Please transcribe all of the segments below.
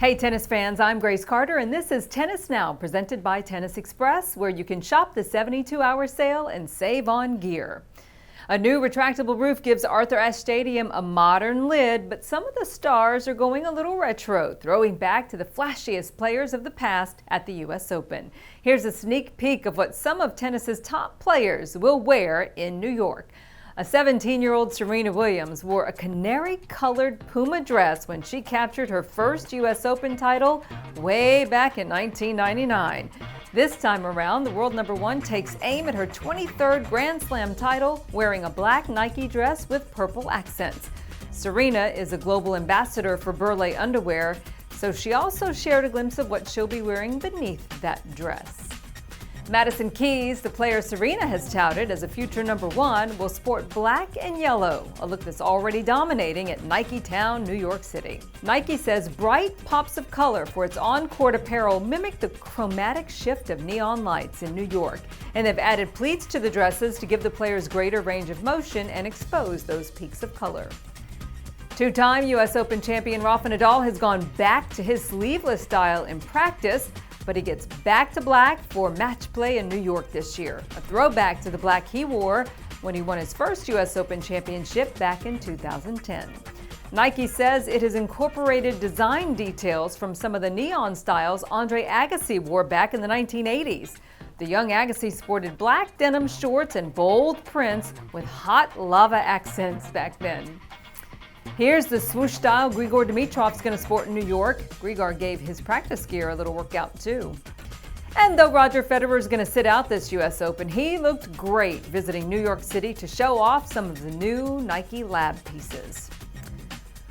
Hey tennis fans, I'm Grace Carter and this is Tennis Now, presented by Tennis Express, where you can shop the 72-hour sale and save on gear. A new retractable roof gives Arthur Ashe Stadium a modern lid, but some of the stars are going a little retro, throwing back to the flashiest players of the past at the U.S. Open. Here's a sneak peek of what some of tennis's top players will wear in New York. A 17-year-old Serena Williams wore a canary-colored Puma dress when she captured her first U.S. Open title way back in 1999. This time around, the world number one takes aim at her 23rd Grand Slam title wearing a black Nike dress with purple accents. Serena is a global ambassador for Burley underwear, so she also shared a glimpse of what she'll be wearing beneath that dress. Madison Keys, the player Serena has touted as a future number one, will sport black and yellow, a look that's already dominating at Nike Town, New York City. Nike says bright pops of color for its on-court apparel mimic the chromatic shift of neon lights in New York, and they've added pleats to the dresses to give the players greater range of motion and expose those peaks of color. Two-time U.S. Open champion Rafa Nadal has gone back to his sleeveless style in practice, but he gets back to black for match play in New York this year, a throwback to the black he wore when he won his first U.S. Open championship back in 2010. Nike says it has incorporated design details from some of the neon styles Andre Agassi wore back in the 1980s. The young Agassi sported black denim shorts and bold prints with hot lava accents back then. Here's the swoosh style Grigor Dimitrov's going to sport in New York. Grigor gave his practice gear a little workout too. And though Roger Federer is going to sit out this U.S. Open, he looked great visiting New York City to show off some of the new Nike Lab pieces.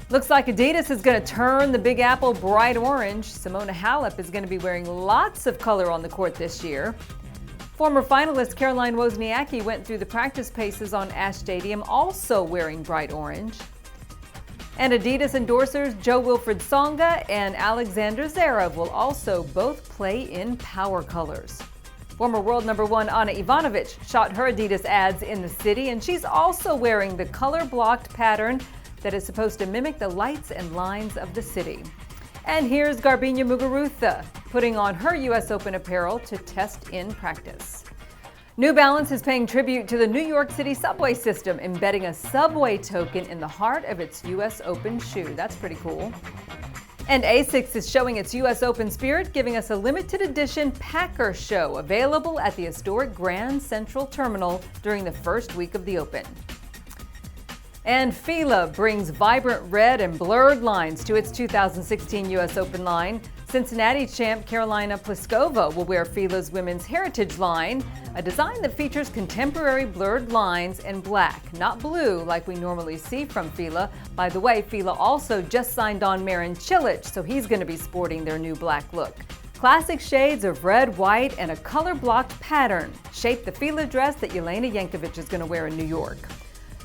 Looks like Adidas is going to turn the Big Apple bright orange. Simona Halep is going to be wearing lots of color on the court this year. Former finalist Caroline Wozniacki went through the practice paces on Ashe Stadium also wearing bright orange. And Adidas endorsers Jo-Wilfried Tsonga and Alexander Zverev will also both play in power colors. Former world number one Ana Ivanovic shot her Adidas ads in the city, and she's also wearing the color-blocked pattern that is supposed to mimic the lights and lines of the city. And here's Garbiñe Muguruza putting on her U.S. Open apparel to test in practice. New Balance is paying tribute to the New York City subway system, embedding a subway token in the heart of its U.S. Open shoe. That's pretty cool. And ASICS is showing its U.S. Open spirit, giving us a limited edition Packer show available at the historic Grand Central Terminal during the first week of the Open. And Fila brings vibrant red and blurred lines to its 2016 U.S. Open line. Cincinnati champ Karolina Pliskova will wear Fila's women's heritage line, a design that features contemporary blurred lines in black, not blue like we normally see from Fila. By the way, Fila also just signed on Marin Cilic, so he's going to be sporting their new black look. Classic shades of red, white, and a color-blocked pattern shape the Fila dress that Jelena Jankovic is going to wear in New York.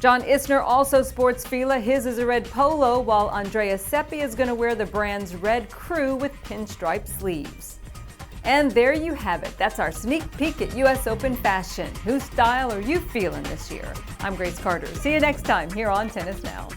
John Isner also sports Fila. His is a red polo, while Andrea Seppi is going to wear the brand's red crew with pinstripe sleeves. And there you have it. That's our sneak peek at U.S. Open fashion. Whose style are you feeling this year? I'm Grace Carter. See you next time here on Tennis Now.